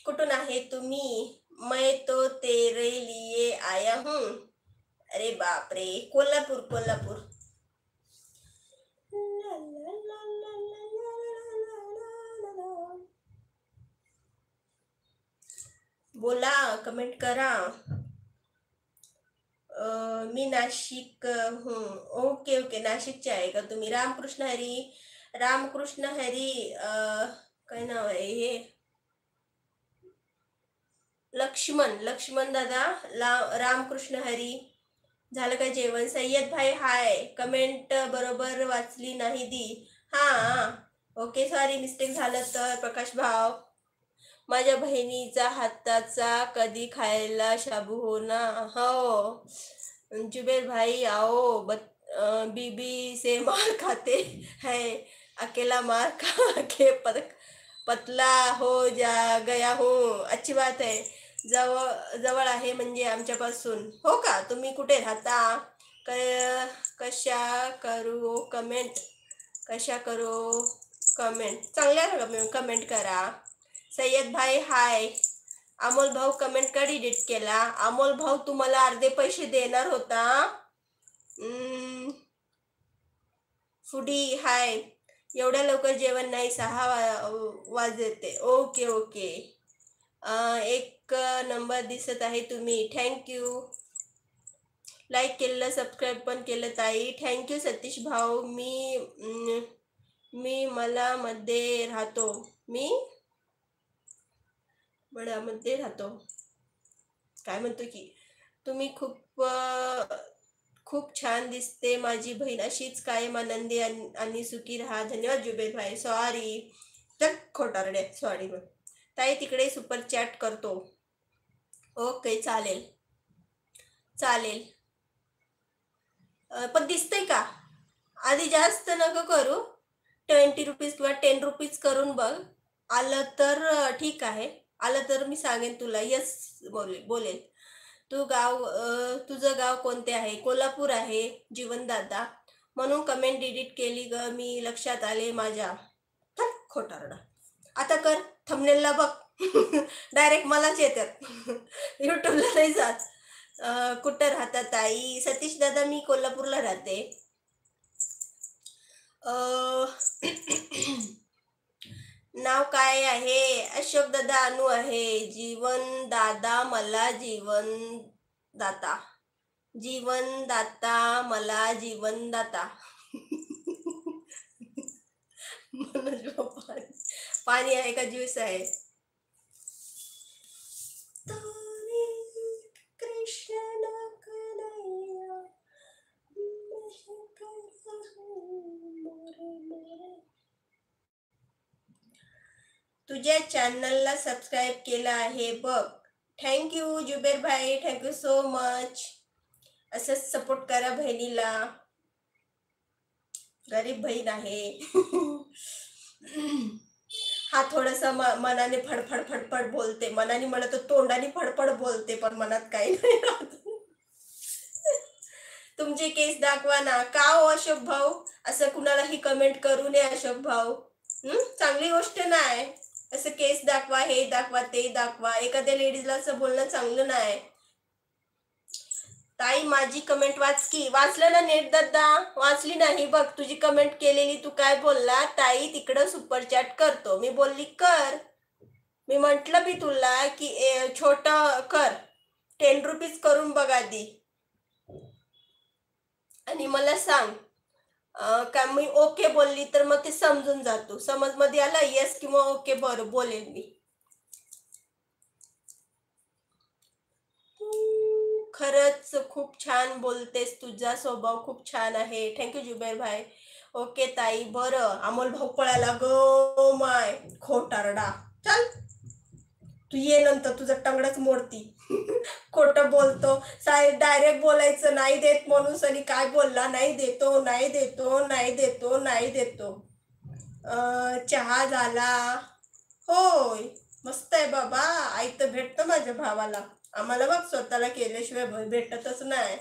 कुठून आहे तुम्ही? मैं तो तेरे लिए आया हूँ. अरे बाप रे, कोल्हापूर कोल्हापूर. बोला, कमेंट करा. मी नाशिक हूँ. ओके ओके, नाशिकचे आहे का तुम्ही? रामकृष्ण हरी. रामकृष्ण हरी. काय नाव आहे हे? लक्ष्मण दादा. रामकृष्ण हरी. झालं का जेवण? सय्यद भाई हाय. कमेंट बरोबर वाचली नाही दी. हां ओके, सॉरी, मिस्टेक झालं तर. प्रकाश भाव. माझ्या बहिणीचा हाताचा कधी खायला शाबू हो ना. हो. जुबेर भाई आओ. बीबी से मार खाते हैं. अकेला मार खा के पतला हो जा गया हूँ. अच्छी बात है. जवळ आहे म्हणजे आमच्यापासून. हो का? तुम्ही कुठे राहता? कशा करू कमेंट? चांगल्या कमेंट करा. सय्यद भाई हाय. अमोल भाऊ कमेंट का डिलीट केला? अमोल भाऊ तुम्हाला अर्धे पैसे देणार होता. फुडी हाय. एवढ्या लवकर जेवण नाही, 6 वाजते. Okay okay. एक नंबर दिसत आहे तुम्ही. थँक्यू. लाईक केलं, सबस्क्राईब पण केलं ताई. थँक्यू सतीश भाऊ. मी मला मध्ये राहतो. मी मळ्यामध्ये राहतो. काय म्हणतो की तुम्ही खूप छान दिसते माझी बहीण. अशीच कायम आनंदी आणि सुखी राहा. धन्यवाद जुबेर भाई. सॉरी तर खोटारडे. सॉरी मग ताई. तिकडे सुपर चॅट करतो. ओके चालेल चालेल. पण दिसतंय का? आधी जास्त नको करू. 20 रुपीज किंवा 10 रुपीज करून बघ. आलं तर ठीक आहे. आलं तर मी सांगेन तुला. यस बोलेल. तुझं गाव कोणते आहे? कोल्हापूर आहे जीवनदादा. म्हणून कमेंट डिलीट केली ग मी. लक्षात आले माझ्या. खोटारडा. आता कर. थंबनेलला बघ. डायरेक्ट मलाच येतात. युट्यूबला नाही जात. कुठं राहता ताई? सतीश दादा मी कोल्हापूरला राहते. नाव काय आहे? अशोक दादा अनु आहे. जीवन दादा मला जीवनदाता. मला जीवनदाता. मनोज बाबा. पाणी आहे का ज्यूस आहे? कृष्ण कन्हैया. तुझ्या चॅनलला सबस्क्राईब केलं आहे बघ. थँक्यू जुबेर भाई. Thank you so much. असंच सपोर्ट करा बहिणीला. गरीब बहीण आहे. हा थोडंसं मनाने फडफड बोलते. मनाने म्हणत तोंडाने फडफड बोलते, पण मनात काही नाही राहत. तुमचे केस दाखवा ना. का हो अशोक भाऊ? असं कुणालाही कमेंट करू नये अशोक भाऊ. चांगली गोष्ट नाही. असं केस दाखवा, हे दाखवा, ते दाखवा. एखाद्या लेडीजला असं बोलणं चांगलं नाही. ताई माझी कमेंट वाच की. वाचलं ना नेट दादा? वाचली नाही बघ तुझी कमेंट केलेली. तू काय बोलला? ताई तिकडं सुपर चॅट करतो. मी बोलली कर. मी म्हटलं बी तुला की छोट कर. 10 रुपीज करून बघ आधी आणि मला सांग. का मी ओके बोलली तर मग ते समजून जातो. समज मध्ये आला येस किंवा ओके, बरं बोलेल मी. खरंच खूप छान बोलतेस. तुझा स्वभाव खूप छान आहे. थँक्यू जुबेर भाई. ओके ताई. बरं अमोल भाऊ पळायला गो माय. खोटारडा. चल तू ये नंतर तुझं टंगडच मोडती. खोटं बोलतो. डायरेक्ट बोलायचं नाही देत म्हणून. आणि काय बोलला? नाही देतो नाही देतो नाही देतो नाही देतो. चहा झाला? होय मस्त आहे बाबा. आई तर भेटतं माझ्या भावाला. आम्हाला बघ स्वतःला केल्याशिवाय भेटतच नाही.